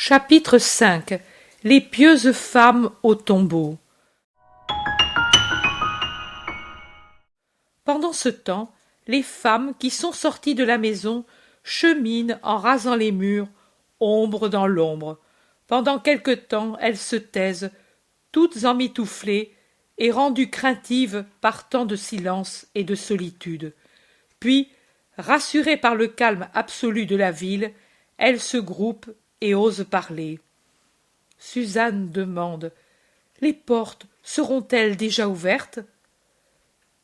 Chapitre 5. Les pieuses femmes au tombeau. Pendant ce temps, les femmes qui sont sorties de la maison cheminent en rasant les murs, ombre dans l'ombre. Pendant quelque temps, elles se taisent, toutes emmitouflées et rendues craintives par tant de silence et de solitude. Puis, rassurées par le calme absolu de la ville, elles se groupent et osent parler. Suzanne demande: les portes seront-elles déjà ouvertes?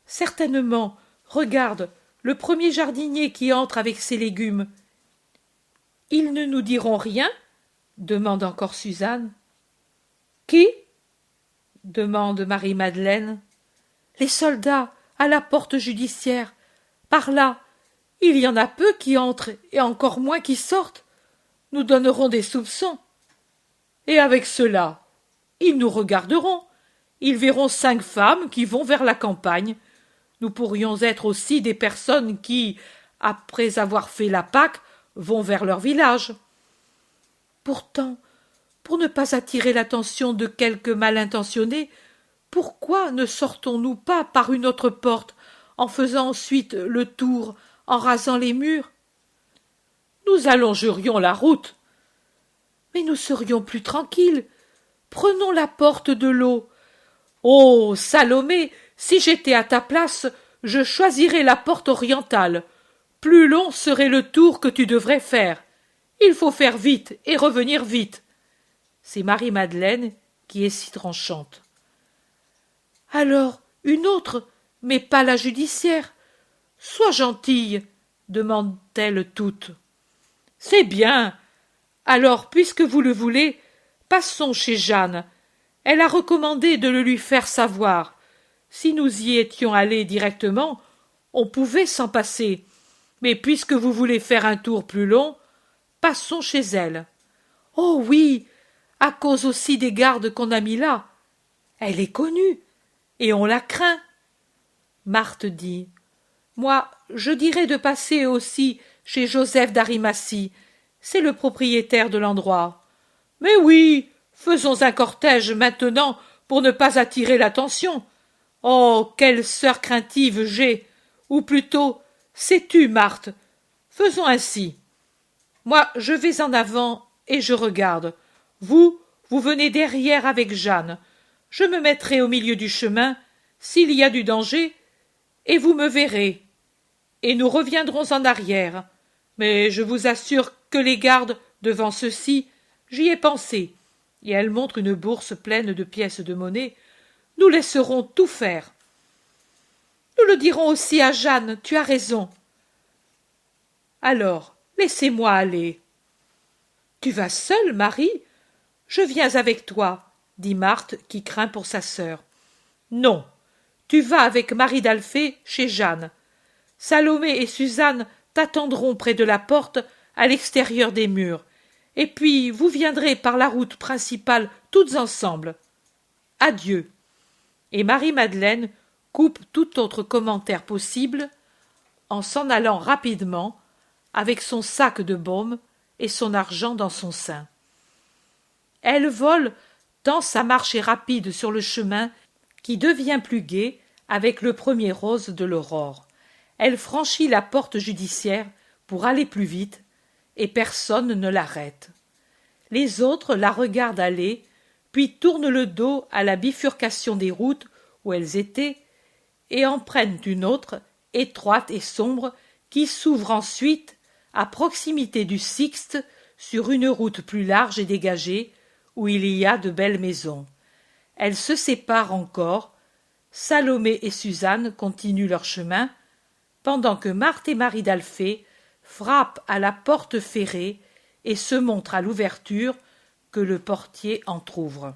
Certainement. Regarde, le premier jardinier qui entre avec ses légumes. Ils ne nous diront rien? Demande encore Suzanne. Qui? Demande Marie-Madeleine. Les soldats, à la porte judiciaire. Par là, il y en a peu qui entrent et encore moins qui sortent. Nous donnerons des soupçons. Et avec cela, ils nous regarderont. Ils verront 5 femmes qui vont vers la campagne. Nous pourrions être aussi des personnes qui, après avoir fait la Pâque, vont vers leur village. Pourtant, pour ne pas attirer l'attention de quelque mal intentionné, pourquoi ne sortons-nous pas par une autre porte, en faisant ensuite le tour, en rasant les murs? Nous allongerions la route. Mais nous serions plus tranquilles. Prenons la porte de l'eau. Oh, Salomé, si j'étais à ta place, je choisirais la porte orientale. Plus long serait le tour que tu devrais faire. Il faut faire vite et revenir vite. C'est Marie-Madeleine qui est si tranchante. Alors, une autre, mais pas la judiciaire. Sois gentille, demandent-elles toutes. C'est bien. Alors, puisque vous le voulez, passons chez Jeanne. Elle a recommandé de le lui faire savoir. Si nous y étions allés directement, on pouvait s'en passer. Mais puisque vous voulez faire un tour plus long, passons chez elle. Oh oui, à cause aussi des gardes qu'on a mis là. Elle est connue, et on la craint. Marthe dit: moi, je dirais de passer aussi chez Joseph d'Arimathie. C'est le propriétaire de l'endroit. Mais oui, faisons un cortège maintenant pour ne pas attirer l'attention. Oh, quelle sœur craintive j'ai! Ou plutôt, sais-tu, Marthe? Faisons ainsi. Moi, je vais en avant et je regarde. Vous venez derrière avec Jeanne. Je me mettrai au milieu du chemin, s'il y a du danger, et vous me verrez. Et nous reviendrons en arrière. Mais je vous assure que les gardes, devant ceux-ci, j'y ai pensé. Et elle montre une bourse pleine de pièces de monnaie. Nous laisserons tout faire. Nous le dirons aussi à Jeanne, tu as raison. Alors, laissez-moi aller. Tu vas seule, Marie? Je viens avec toi, dit Marthe, qui craint pour sa sœur. Non, tu vas avec Marie d'Alphée chez Jeanne. Salomé et Suzanne t'attendront près de la porte, à l'extérieur des murs. Et puis vous viendrez par la route principale toutes ensemble. Adieu. Et Marie-Madeleine coupe tout autre commentaire possible en s'en allant rapidement avec son sac de baume et son argent dans son sein. Elle vole tant sa marche est rapide sur le chemin qui devient plus gai avec le premier rose de l'aurore. Elle franchit la porte judiciaire pour aller plus vite et personne ne l'arrête. Les autres la regardent aller, puis tournent le dos à la bifurcation des routes où elles étaient et en prennent une autre, étroite et sombre, qui s'ouvre ensuite à proximité du Sixte sur une route plus large et dégagée où il y a de belles maisons. Elles se séparent encore. Salomé et Suzanne continuent leur chemin, pendant que Marthe et Marie d'Alphée frappent à la porte ferrée et se montrent à l'ouverture que le portier entr'ouvre.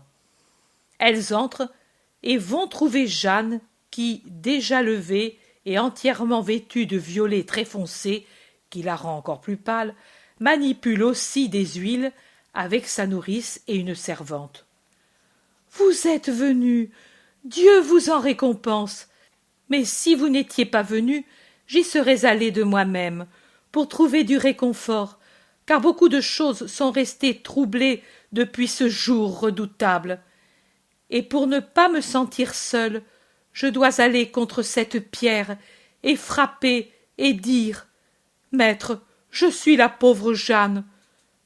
Elles entrent et vont trouver Jeanne qui, déjà levée et entièrement vêtue de violet très foncé, qui la rend encore plus pâle, manipule aussi des huiles avec sa nourrice et une servante. « Vous êtes venus, Dieu vous en récompense. Mais si vous n'étiez pas venus, j'y serais allée de moi-même, pour trouver du réconfort, car beaucoup de choses sont restées troublées depuis ce jour redoutable. Et pour ne pas me sentir seule, je dois aller contre cette pierre et frapper et dire « Maître, je suis la pauvre Jeanne.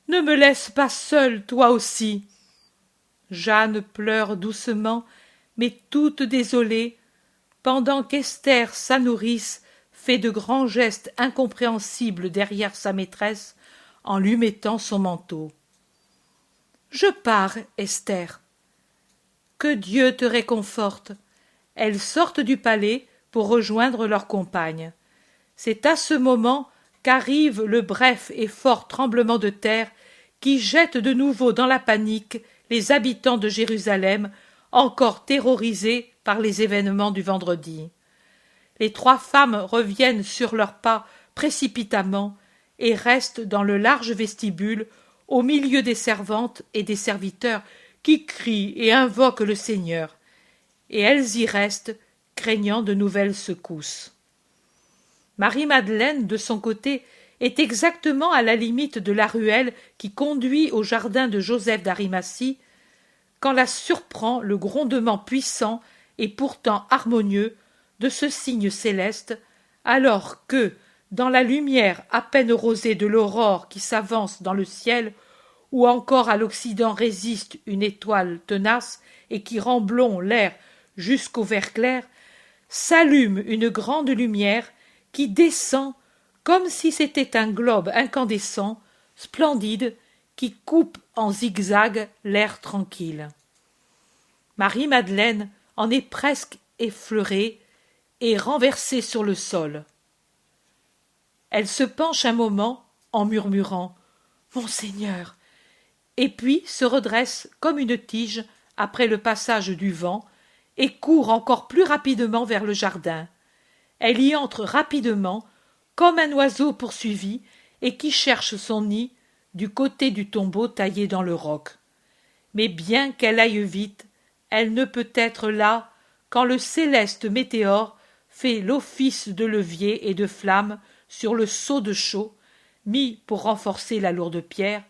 Ne me laisse pas seule, toi aussi. » Jeanne pleure doucement, mais toute désolée, pendant qu'Esther, sa nourrice, fait de grands gestes incompréhensibles derrière sa maîtresse en lui mettant son manteau. « Je pars, Esther. » « Que Dieu te réconforte. » Elles sortent du palais pour rejoindre leurs compagnes. C'est à ce moment qu'arrive le bref et fort tremblement de terre qui jette de nouveau dans la panique les habitants de Jérusalem, encore terrorisés par les événements du vendredi. Les trois femmes reviennent sur leurs pas précipitamment et restent dans le large vestibule au milieu des servantes et des serviteurs qui crient et invoquent le Seigneur, et elles y restent, craignant de nouvelles secousses. Marie-Madeleine, de son côté, est exactement à la limite de la ruelle qui conduit au jardin de Joseph d'Arimathie, quand la surprend le grondement puissant et pourtant harmonieux de ce signe céleste, alors que, dans la lumière à peine rosée de l'aurore qui s'avance dans le ciel, ou encore à l'Occident résiste une étoile tenace et qui rend blond l'air jusqu'au vert clair, s'allume une grande lumière qui descend comme si c'était un globe incandescent, splendide, qui coupe en zigzag l'air tranquille. Marie-Madeleine en est presque effleurée et renversée sur le sol. Elle se penche un moment en murmurant « Mon Seigneur !» et puis se redresse comme une tige après le passage du vent et court encore plus rapidement vers le jardin. Elle y entre rapidement, comme un oiseau poursuivi et qui cherche son nid du côté du tombeau taillé dans le roc. Mais bien qu'elle aille vite, elle ne peut être là quand le céleste météore fait l'office de levier et de flamme sur le seau de chaux, mis pour renforcer la lourde pierre,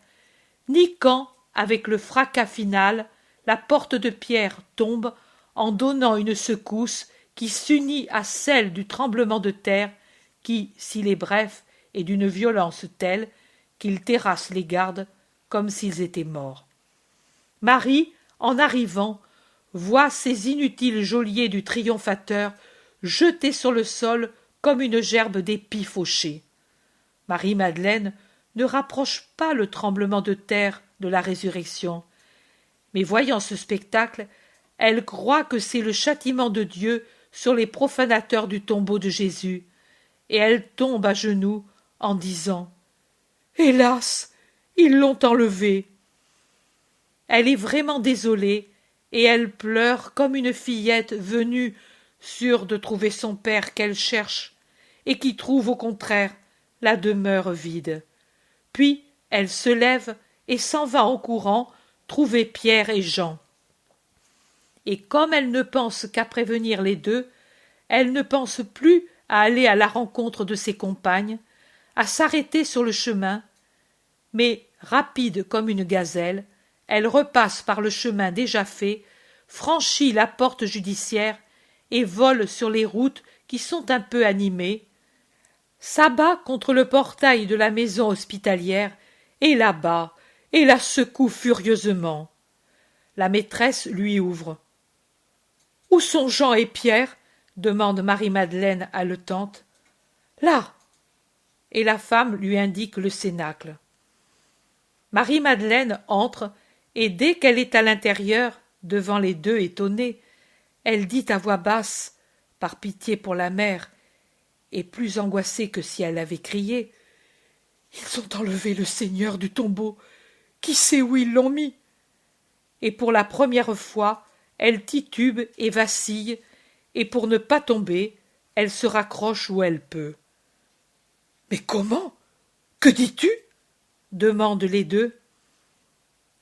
ni quand, avec le fracas final, la porte de pierre tombe en donnant une secousse qui s'unit à celle du tremblement de terre qui, s'il est bref, est d'une violence telle qu'il terrasse les gardes comme s'ils étaient morts. Marie, en arrivant, voit ces inutiles geôliers du triomphateur jetés sur le sol comme une gerbe d'épis fauchés. Marie-Madeleine ne rapproche pas le tremblement de terre de la résurrection, mais voyant ce spectacle, elle croit que c'est le châtiment de Dieu sur les profanateurs du tombeau de Jésus, et elle tombe à genoux en disant « Hélas, ils l'ont enlevé !» Elle est vraiment désolée, et elle pleure comme une fillette venue, sûre de trouver son père qu'elle cherche, et qui trouve au contraire la demeure vide. Puis elle se lève et s'en va en courant trouver Pierre et Jean. Et comme elle ne pense qu'à prévenir les deux, elle ne pense plus à aller à la rencontre de ses compagnes, à s'arrêter sur le chemin, mais, rapide comme une gazelle, elle repasse par le chemin déjà fait, franchit la porte judiciaire et vole sur les routes qui sont un peu animées, s'abat contre le portail de la maison hospitalière et là-bas, et la secoue furieusement. La maîtresse lui ouvre. « Où sont Jean et Pierre ?» demande Marie-Madeleine haletante. « Là !» Et la femme lui indique le cénacle. Marie-Madeleine entre, et dès qu'elle est à l'intérieur, devant les deux étonnés, elle dit à voix basse, par pitié pour la mère, et plus angoissée que si elle avait crié, « Ils ont enlevé le Seigneur du tombeau. Qui sait où ils l'ont mis ?» Et pour la première fois, elle titube et vacille, et pour ne pas tomber, elle se raccroche où elle peut. « Mais comment ? Que dis-tu » demandent les deux.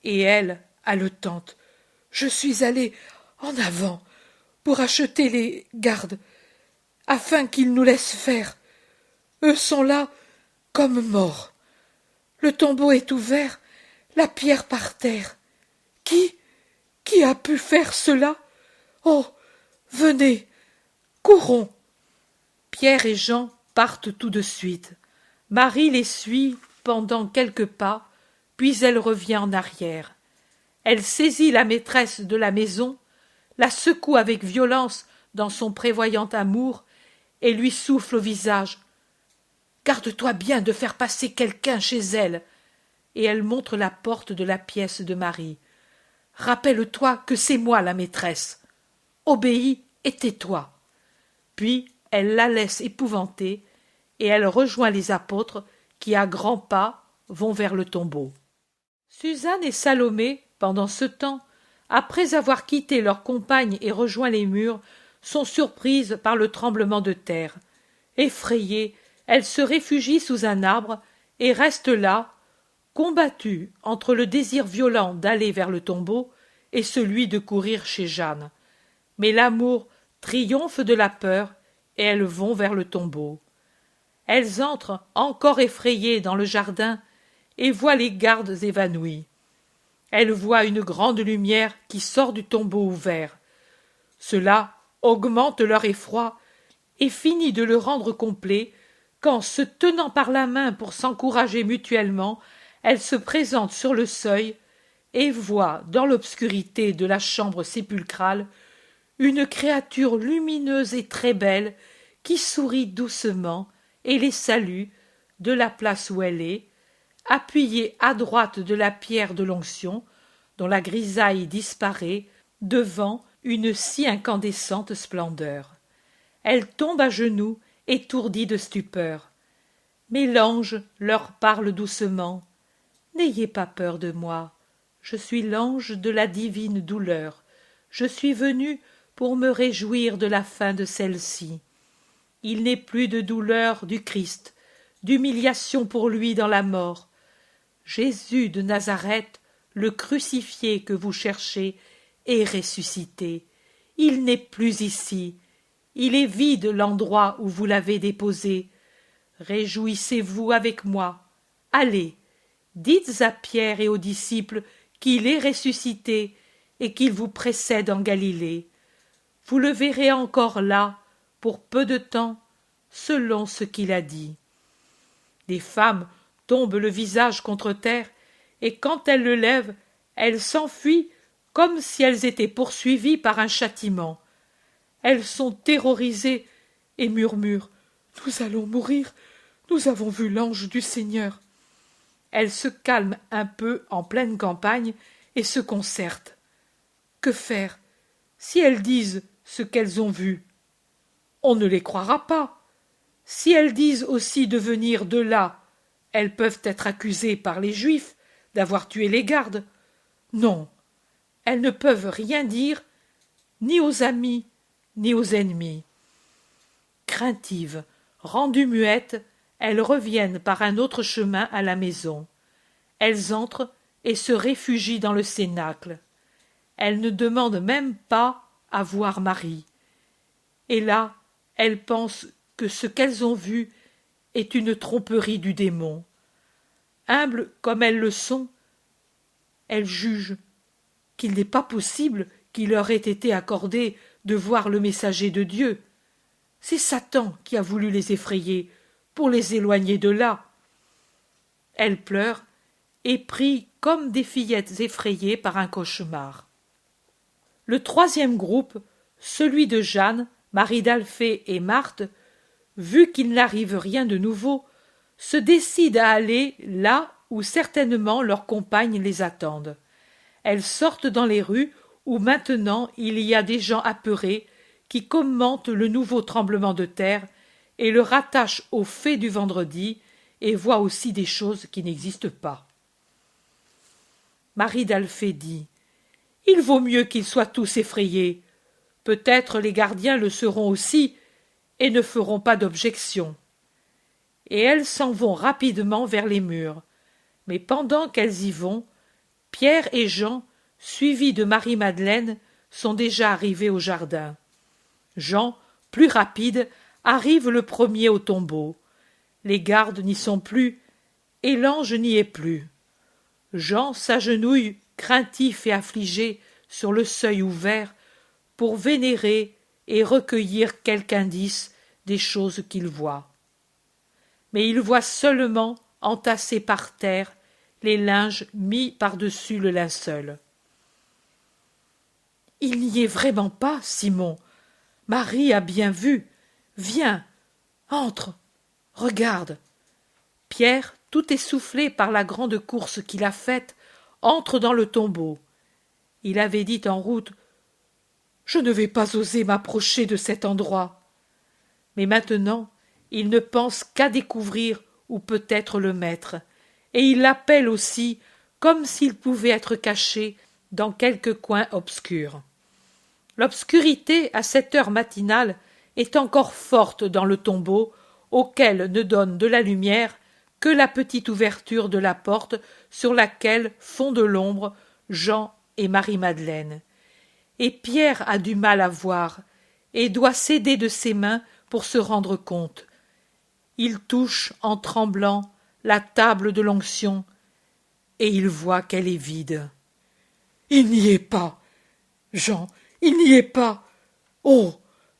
Et elle, haletante, « Je suis allée en avant pour acheter les gardes, afin qu'ils nous laissent faire. Eux sont là comme morts. Le tombeau est ouvert, la pierre par terre. Qui a pu faire cela? Oh, venez, courons. Pierre et Jean partent tout de suite. Marie les suit pendant quelques pas, puis elle revient en arrière. Elle saisit la maîtresse de la maison, la secoue avec violence dans son prévoyant amour et lui souffle au visage. « Garde-toi bien de faire passer quelqu'un chez elle. » Et elle montre la porte de la pièce de Marie. « Rappelle-toi que c'est moi la maîtresse. Obéis et tais-toi. » Puis elle la laisse épouvantée et elle rejoint les apôtres qui, à grands pas, vont vers le tombeau. Suzanne et Salomé, pendant ce temps, après avoir quitté leurs compagnes et rejoint les murs, sont surprises par le tremblement de terre. Effrayées, elles se réfugient sous un arbre et restent là, combattues entre le désir violent d'aller vers le tombeau et celui de courir chez Jeanne. Mais l'amour triomphe de la peur et elles vont vers le tombeau. Elles entrent, encore effrayées, dans le jardin et voient les gardes évanouis. Elles voient une grande lumière qui sort du tombeau ouvert. Cela augmente leur effroi et finit de le rendre complet quand, se tenant par la main pour s'encourager mutuellement, elles se présentent sur le seuil et voient, dans l'obscurité de la chambre sépulcrale, une créature lumineuse et très belle qui sourit doucement et les salue de la place où elle est, appuyée à droite de la pierre de l'onction, dont la grisaille disparaît devant une si incandescente splendeur. Elle tombe à genoux, étourdie de stupeur. Mais l'ange leur parle doucement. « N'ayez pas peur de moi, je suis l'ange de la divine douleur. Je suis venu pour me réjouir de la fin de celle-ci. Il n'est plus de douleur du Christ, d'humiliation pour lui dans la mort. Jésus de Nazareth, le crucifié que vous cherchez, est ressuscité. Il n'est plus ici. Il est vide l'endroit où vous l'avez déposé. Réjouissez-vous avec moi. Allez, dites à Pierre et aux disciples qu'il est ressuscité et qu'il vous précède en Galilée. Vous le verrez encore là, pour peu de temps, selon ce qu'il a dit. » Les femmes tombent le visage contre terre, et quand elles le lèvent, elles s'enfuient comme si elles étaient poursuivies par un châtiment. Elles sont terrorisées et murmurent « Nous allons mourir, nous avons vu l'ange du Seigneur. » Elles se calment un peu en pleine campagne et se concertent. Que faire si elles disent ce qu'elles ont vu? On ne les croira pas. Si elles disent aussi de venir de là, elles peuvent être accusées par les Juifs d'avoir tué les gardes. Non, elles ne peuvent rien dire, ni aux amis, ni aux ennemis. Craintives, rendues muettes, elles reviennent par un autre chemin à la maison. Elles entrent et se réfugient dans le cénacle. Elles ne demandent même pas à voir Marie. Et là, elles pensent que ce qu'elles ont vu est une tromperie du démon. Humbles comme elles le sont, elles jugent qu'il n'est pas possible qu'il leur ait été accordé de voir le messager de Dieu. C'est Satan qui a voulu les effrayer pour les éloigner de là. Elles pleurent et prient comme des fillettes effrayées par un cauchemar. Le troisième groupe, celui de Jeanne, Marie d'Alphée et Marthe, vu qu'il n'arrive rien de nouveau, se décident à aller là où certainement leurs compagnes les attendent. Elles sortent dans les rues où maintenant il y a des gens apeurés qui commentent le nouveau tremblement de terre et le rattachent aux faits du vendredi et voient aussi des choses qui n'existent pas. Marie d'Alphée dit « Il vaut mieux qu'ils soient tous effrayés. Peut-être les gardiens le seront aussi et ne feront pas d'objection. » Et elles s'en vont rapidement vers les murs. Mais pendant qu'elles y vont, Pierre et Jean, suivis de Marie-Madeleine, sont déjà arrivés au jardin. Jean, plus rapide, arrive le premier au tombeau. Les gardes n'y sont plus, et l'ange n'y est plus. Jean s'agenouille, craintif et affligé, sur le seuil ouvert, pour vénérer et recueillir quelque indice des choses qu'il voit. Mais il voit seulement, entassés par terre, les linges mis par-dessus le linceul. Il n'y est vraiment pas, Simon. Marie a bien vu. Viens, entre, regarde. Pierre, tout essoufflé par la grande course qu'il a faite, entre dans le tombeau. Il avait dit en route: Je ne vais pas oser m'approcher de cet endroit. Mais maintenant, il ne pense qu'à découvrir où peut être le maître, et il l'appelle aussi comme s'il pouvait être caché dans quelque coin obscur. L'obscurité, à cette heure matinale, est encore forte dans le tombeau, auquel ne donne de la lumière que la petite ouverture de la porte sur laquelle font de l'ombre Jean et Marie-Madeleine. Et Pierre a du mal à voir, et doit s'aider de ses mains pour se rendre compte. Il touche, en tremblant, la table de l'onction, et il voit qu'elle est vide. Il n'y est pas, Jean, il n'y est pas. Oh,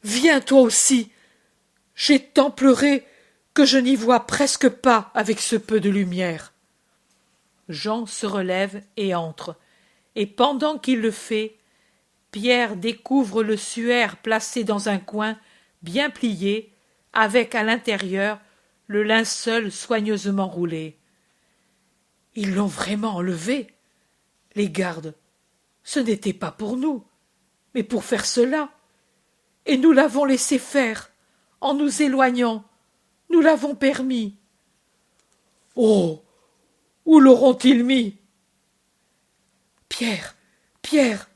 viens toi aussi. J'ai tant pleuré que je n'y vois presque pas avec ce peu de lumière. Jean se relève et entre, et pendant qu'il le fait, Pierre découvre le suaire placé dans un coin, bien plié, avec à l'intérieur le linceul soigneusement roulé. Ils l'ont vraiment enlevé, les gardes. Ce n'était pas pour nous, mais pour faire cela. Et nous l'avons laissé faire, en nous éloignant. Nous l'avons permis. Oh, où l'auront-ils mis? Pierre, Pierre,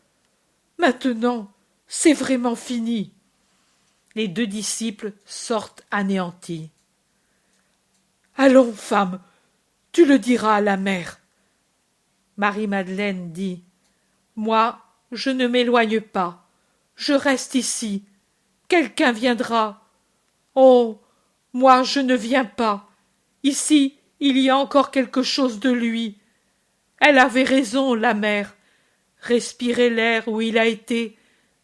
maintenant, c'est vraiment fini. Les deux disciples sortent anéantis. Allons, femme, tu le diras à la mère. Marie-Madeleine dit: Moi, je ne m'éloigne pas. Je reste ici. Quelqu'un viendra. Oh, moi, je ne viens pas. Ici, il y a encore quelque chose de lui. Elle avait raison, la mère. Respirer l'air où il a été,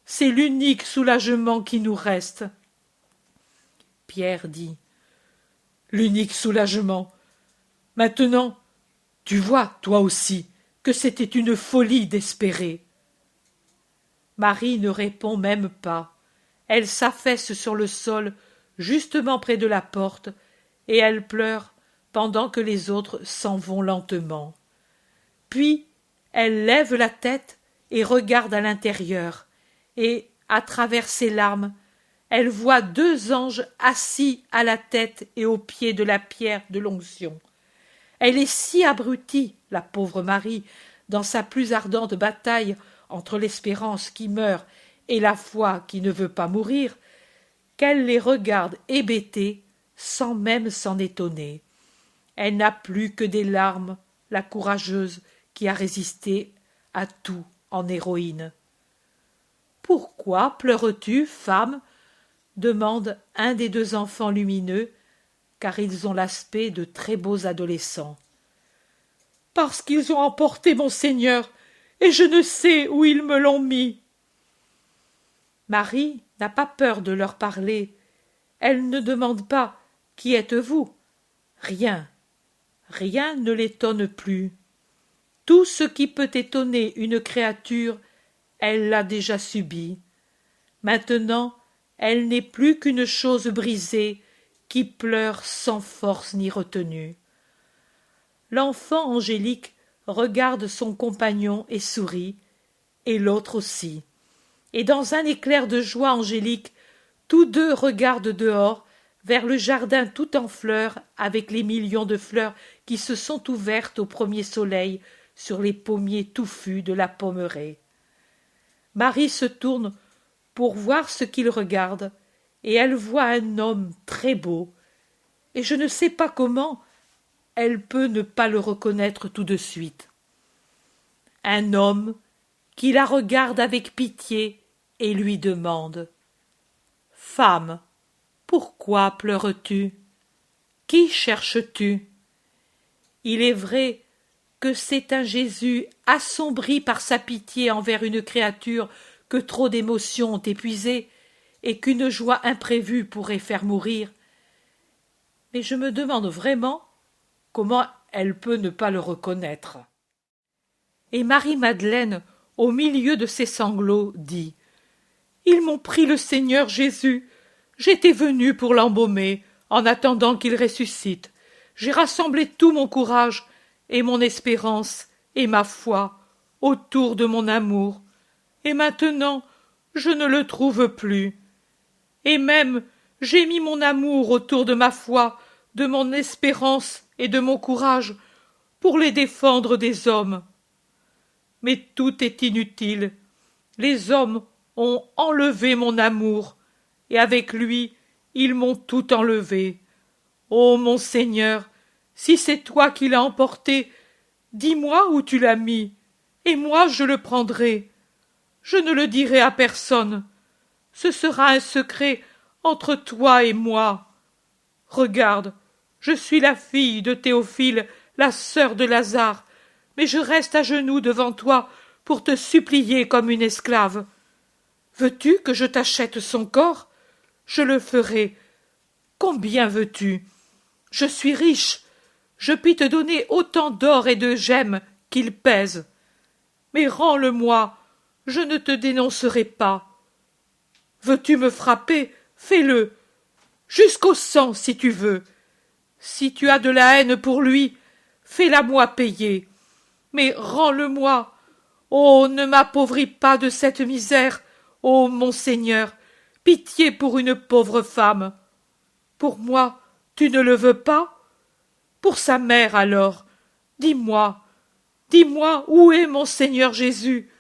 c'est l'unique soulagement qui nous reste. Pierre dit: L'unique soulagement. Maintenant, tu vois, toi aussi, que c'était une folie d'espérer. Marie ne répond même pas. Elle s'affaisse sur le sol, justement près de la porte, et elle pleure pendant que les autres s'en vont lentement. Puis elle lève la tête et regarde à l'intérieur, et, à travers ses larmes, elle voit deux anges assis à la tête et aux pieds de la pierre de l'onction. Elle est si abrutie, la pauvre Marie, dans sa plus ardente bataille entre l'espérance qui meurt et la foi qui ne veut pas mourir, qu'elle les regarde hébétée sans même s'en étonner. Elle n'a plus que des larmes, la courageuse qui a résisté à tout en héroïne. « Pourquoi pleures-tu, femme ?» demande un des deux enfants lumineux, car ils ont l'aspect de très beaux adolescents. « Parce qu'ils ont emporté mon Seigneur, et je ne sais où ils me l'ont mis. » Marie n'a pas peur de leur parler. Elle ne demande pas « Qui êtes-vous » Rien. Rien ne l'étonne plus. Tout ce qui peut étonner une créature, elle l'a déjà subi. Maintenant, elle n'est plus qu'une chose brisée qui pleure sans force ni retenue. L'enfant angélique regarde son compagnon et sourit, et l'autre aussi. Et dans un éclair de joie angélique, tous deux regardent dehors, vers le jardin tout en fleurs, avec les millions de fleurs qui se sont ouvertes au premier soleil sur les pommiers touffus de la pommeraie. Marie se tourne pour voir ce qu'il regarde, et elle voit un homme très beau, et je ne sais pas comment elle peut ne pas le reconnaître tout de suite. Un homme qui la regarde avec pitié et lui demande: « Femme, pourquoi pleures-tu? Qui cherches-tu » Il est vrai que c'est un Jésus assombri par sa pitié envers une créature que trop d'émotions ont épuisée et qu'une joie imprévue pourrait faire mourir. Mais je me demande vraiment comment elle peut ne pas le reconnaître. Et Marie-Madeleine, au milieu de ses sanglots, dit « Ils m'ont pris le Seigneur Jésus. J'étais venue pour l'embaumer, en attendant qu'il ressuscite. J'ai rassemblé tout mon courage et mon espérance et ma foi autour de mon amour. Et maintenant, je ne le trouve plus. Et même, j'ai mis mon amour autour de ma foi, de mon espérance et de mon courage pour les défendre des hommes. Mais tout est inutile. Les hommes ont enlevé mon amour, et avec lui, ils m'ont tout enlevé. Ô mon Seigneur, si c'est toi qui l'as emporté, dis-moi où tu l'as mis, et moi je le prendrai. Je ne le dirai à personne. Ce sera un secret entre toi et moi. Regarde, je suis la fille de Théophile, la sœur de Lazare, mais je reste à genoux devant toi pour te supplier comme une esclave. Veux-tu que je t'achète son corps? Je le ferai. Combien veux-tu? Je suis riche. Je puis te donner autant d'or et de gemmes qu'il pèse. Mais rends-le-moi, je ne te dénoncerai pas. Veux-tu me frapper? Fais-le. Jusqu'au sang, si tu veux. Si tu as de la haine pour lui, fais-la-moi payer. Mais rends-le-moi. Oh, ne m'appauvris pas de cette misère. Ô mon Seigneur, pitié pour une pauvre femme. Pour moi, tu ne le veux pas? Pour sa mère, alors. Dis-moi où est mon Seigneur Jésus?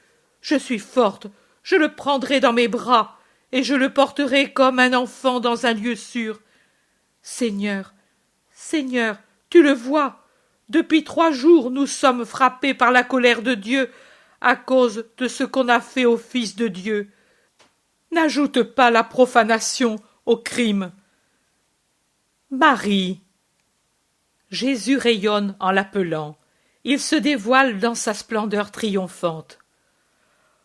Je suis forte, je le prendrai dans mes bras, et je le porterai comme un enfant dans un lieu sûr. Seigneur, Seigneur, tu le vois, depuis 3 jours nous sommes frappés par la colère de Dieu à cause de ce qu'on a fait au Fils de Dieu. N'ajoute pas la profanation au crime. Marie. Jésus rayonne en l'appelant. Il se dévoile dans sa splendeur triomphante.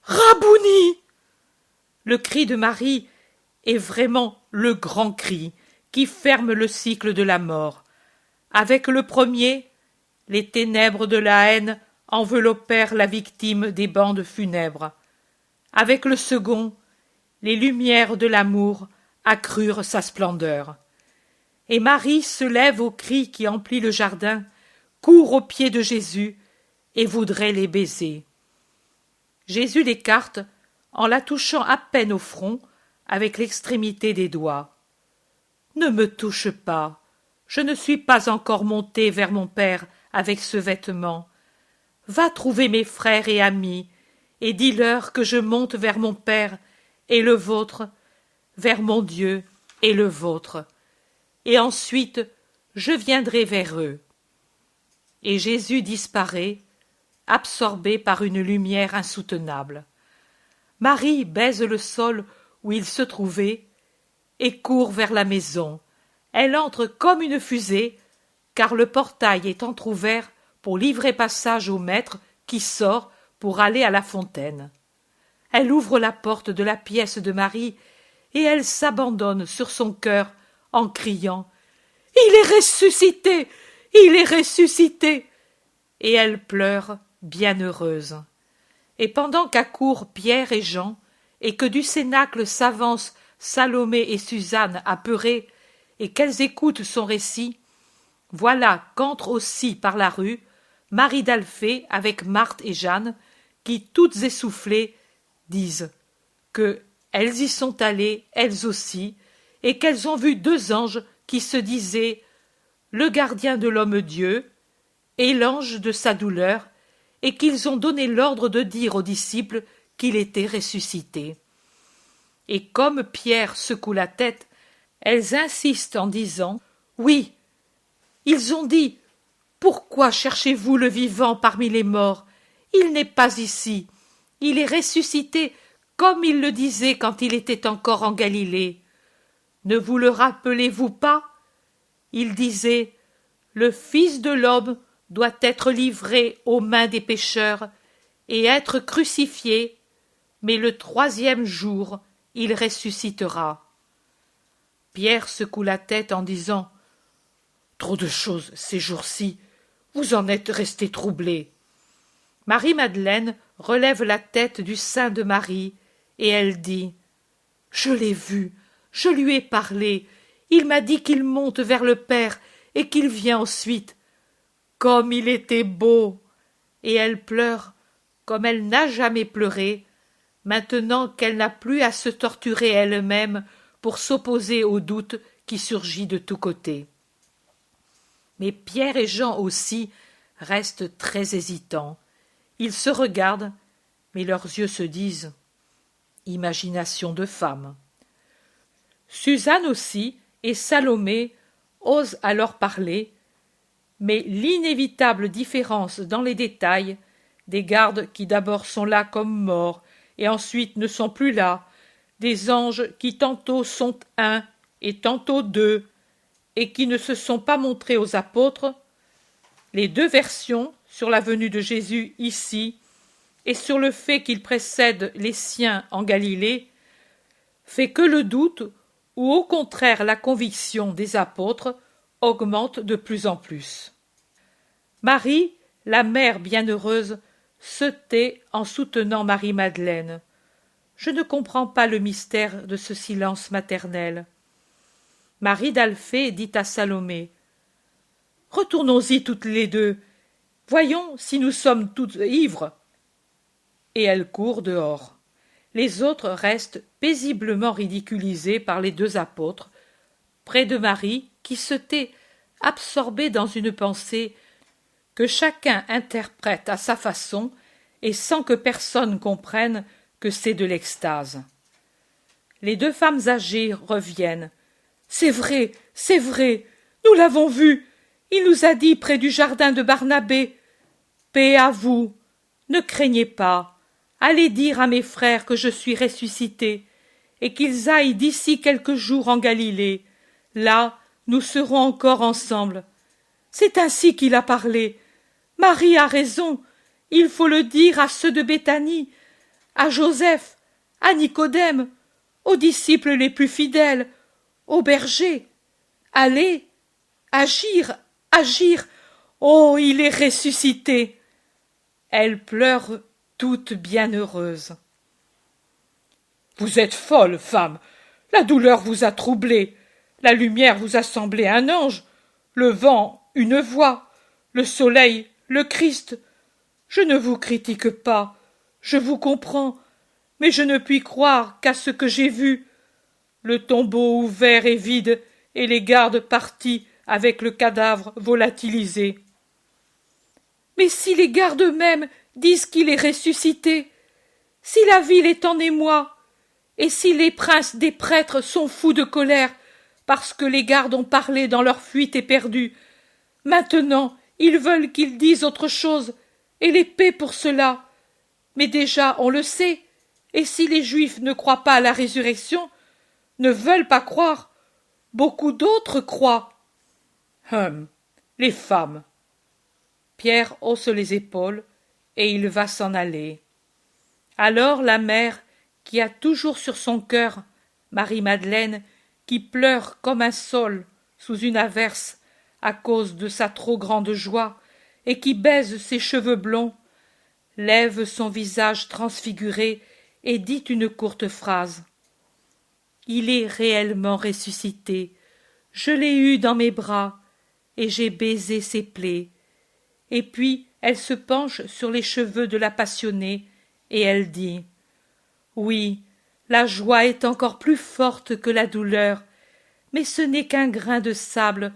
Rabouni! Le cri de Marie est vraiment le grand cri qui ferme le cycle de la mort. Avec le premier, les ténèbres de la haine enveloppèrent la victime des bandes funèbres. Avec le second, les lumières de l'amour accrurent sa splendeur. Et Marie se lève au cri qui emplit le jardin, court aux pieds de Jésus et voudrait les baiser. Jésus l'écarte en la touchant à peine au front avec l'extrémité des doigts. « Ne me touche pas, je ne suis pas encore monté vers mon Père avec ce vêtement. Va trouver mes frères et amis, et dis-leur que je monte vers mon Père et le vôtre, vers mon Dieu et le vôtre. Et ensuite je viendrai vers eux. » Et Jésus disparaît, absorbé par une lumière insoutenable. Marie baise le sol où il se trouvait et court vers la maison. Elle entre comme une fusée, car le portail est entr'ouvert pour livrer passage au maître qui sort pour aller à la fontaine. Elle ouvre la porte de la pièce de Marie et elle s'abandonne sur son cœur en criant « Il est ressuscité! Il est ressuscité !» Et elle pleure, bienheureuse. Et pendant qu'accourent Pierre et Jean, et que du cénacle s'avancent Salomé et Suzanne apeurées, et qu'elles écoutent son récit, voilà qu'entre aussi par la rue Marie d'Alphée avec Marthe et Jeanne, qui, toutes essoufflées, disent que elles y sont allées, elles aussi, et qu'elles ont vu 2 anges qui se disaient « le gardien de l'homme-dieu » et l'ange de sa douleur, et qu'ils ont donné l'ordre de dire aux disciples qu'il était ressuscité. Et comme Pierre secoue la tête, elles insistent en disant « Oui, ils ont dit « Pourquoi cherchez-vous le vivant parmi les morts? Il n'est pas ici. Il est ressuscité comme il le disait quand il était encore en Galilée. Ne vous le rappelez-vous pas? Il disait « Le Fils de l'homme doit être livré aux mains des pécheurs et être crucifié, mais le 3e jour il ressuscitera. Pierre secoue la tête en disant « Trop de choses ces jours-ci, vous en êtes resté troublé. » Marie-Madeleine relève la tête du sein de Marie et elle dit « Je l'ai vu, je lui ai parlé, il m'a dit qu'il monte vers le Père et qu'il vient ensuite. Comme il était beau !» Et elle pleure comme elle n'a jamais pleuré, maintenant qu'elle n'a plus à se torturer elle-même pour s'opposer au doute qui surgit de tous côtés. Mais Pierre et Jean aussi restent très hésitants. Ils se regardent, mais leurs yeux se disent « Imagination de femme ». Suzanne aussi et Salomé osent alors parler, mais l'inévitable différence dans les détails, des gardes qui d'abord sont là comme morts et ensuite ne sont plus là, des anges qui tantôt sont 1 et tantôt 2 et qui ne se sont pas montrés aux apôtres, les 2 versions sur la venue de Jésus ici et sur le fait qu'il précède les siens en Galilée, fait que le doute, ou au contraire la conviction des apôtres, augmente de plus en plus. Marie, la mère bienheureuse, se tait en soutenant Marie-Madeleine. Je ne comprends pas le mystère de ce silence maternel. Marie d'Alphée dit à Salomé « Retournons-y toutes les 2. Voyons si nous sommes toutes ivres. » Et elle court dehors. Les autres restent paisiblement ridiculisés par les 2 apôtres, près de Marie qui se tait, absorbée dans une pensée que chacun interprète à sa façon et sans que personne comprenne que c'est de l'extase. Les 2 femmes âgées reviennent. « C'est vrai, nous l'avons vu. Il nous a dit près du jardin de Barnabé. Paix à vous. Ne craignez pas. Allez dire à mes frères que je suis ressuscité, et qu'ils aillent d'ici quelques jours en Galilée. Là, nous serons encore ensemble. C'est ainsi qu'il a parlé. Marie a raison. Il faut le dire à ceux de Béthanie, à Joseph, à Nicodème, aux disciples les plus fidèles, aux bergers. Allez, agir. Oh, il est ressuscité. » Elle pleure toute bienheureuse. « Vous êtes folle, femme. La douleur vous a troublée. La lumière vous a semblé un ange. Le vent, une voix. Le soleil, le Christ. Je ne vous critique pas. Je vous comprends. Mais je ne puis croire qu'à ce que j'ai vu. Le tombeau ouvert et vide, et les gardes partis avec le cadavre volatilisé. Mais si les gardes eux-mêmes disent qu'il est ressuscité, si la ville est en émoi, et si les princes des prêtres sont fous de colère parce que les gardes ont parlé dans leur fuite éperdue, maintenant ils veulent qu'ils disent autre chose, et les paient pour cela. Mais déjà on le sait, et si les Juifs ne croient pas à la résurrection, ne veulent pas croire, beaucoup d'autres croient. Les femmes. Pierre hausse les épaules, et il va s'en aller. Alors la mère, qui a toujours sur son cœur Marie-Madeleine, qui pleure comme un saule sous une averse à cause de sa trop grande joie, et qui baise ses cheveux blonds, lève son visage transfiguré et dit une courte phrase. « Il est réellement ressuscité. Je l'ai eu dans mes bras, et j'ai baisé ses plaies. » Et puis elle se penche sur les cheveux de la passionnée, et elle dit « Oui, la joie est encore plus forte que la douleur, mais ce n'est qu'un grain de sable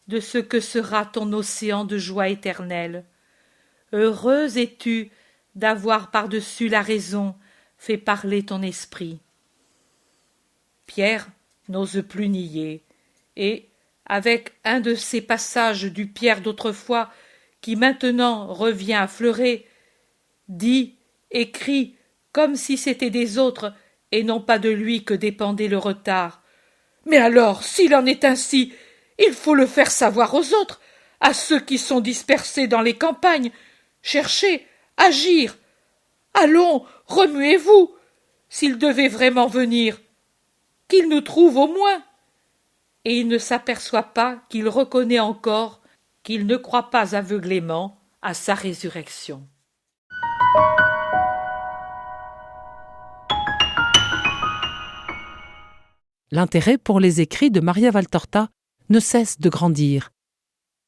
de ce que sera ton océan de joie éternelle. Heureuse es-tu d'avoir par-dessus la raison fait parler ton esprit. » Pierre n'ose plus nier, et, avec un de ces passages du Pierre d'autrefois qui maintenant revient à fleurer, dit et crie comme si c'était des autres et non pas de lui que dépendait le retard. « Mais alors, s'il en est ainsi, il faut le faire savoir aux autres, à ceux qui sont dispersés dans les campagnes. Cherchez, agir. Allons, remuez-vous, s'il devait vraiment venir. Qu'il nous trouve au moins. Et il ne s'aperçoit pas qu'il reconnaît encore qu'il ne croit pas aveuglément à sa résurrection. L'intérêt pour les écrits de Maria Valtorta ne cesse de grandir.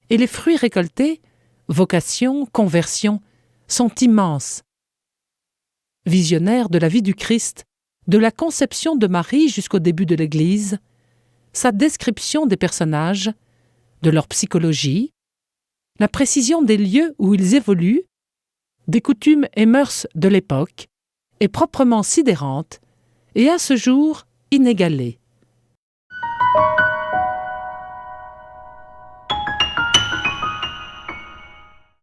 Et les fruits récoltés, vocation, conversion, sont immenses. Visionnaire de la vie du Christ, de la conception de Marie jusqu'au début de l'Église, sa description des personnages, de leur psychologie, la précision des lieux où ils évoluent, des coutumes et mœurs de l'époque, est proprement sidérante et à ce jour inégalée.